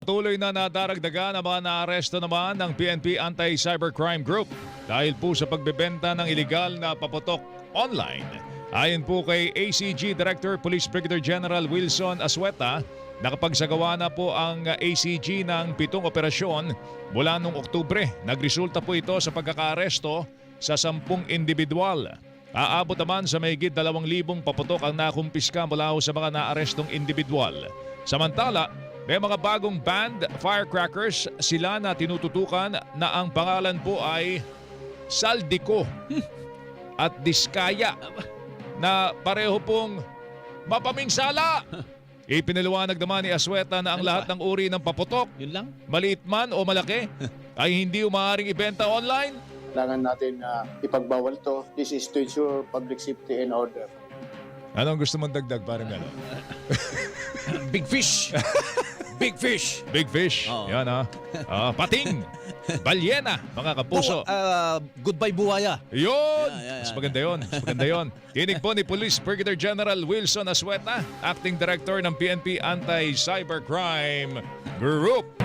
Patuloy na nadaragdagan ang mga naaresto naman ng PNP Anti-Cybercrime Group dahil po sa pagbebenta ng iligal na paputok online. Ayon po kay ACG Director Police Brigadier General Wilson Asueta, nakapagsagawa na po ang ACG ng 7 operasyon mula noong Oktubre. Nagresulta po ito sa pagkakaaresto sa 10 individual. Aabot naman sa mahigit 2,000 paputok ang nakumpiska mula sa mga naarestong individual. Samantala, may mga bagong banned firecrackers sila na tinututukan na ang pangalan po ay Saldico at Diskaya na pareho pong mapaminsala. Ipinaliwanag naman ni Asueta na ang lahat ng uri ng paputok, Yun lang? maliit man o malaki, ay hindi umaaring ibenta online. Kailangan natin ipagbawal to. This is to ensure public safety and order. Anong gusto mong dagdag? Parang gano'n. Big fish! Big fish! Big fish. Oo. Yan ha. Pating. Balyena, mga kapuso. Goodbye buwaya. Yun! Yeah. Mas maganda yun. Mas maganda yun. Kinig po ni Police Brigadier General Wilson Asueta, Acting Director ng PNP Anti-Cybercrime Group.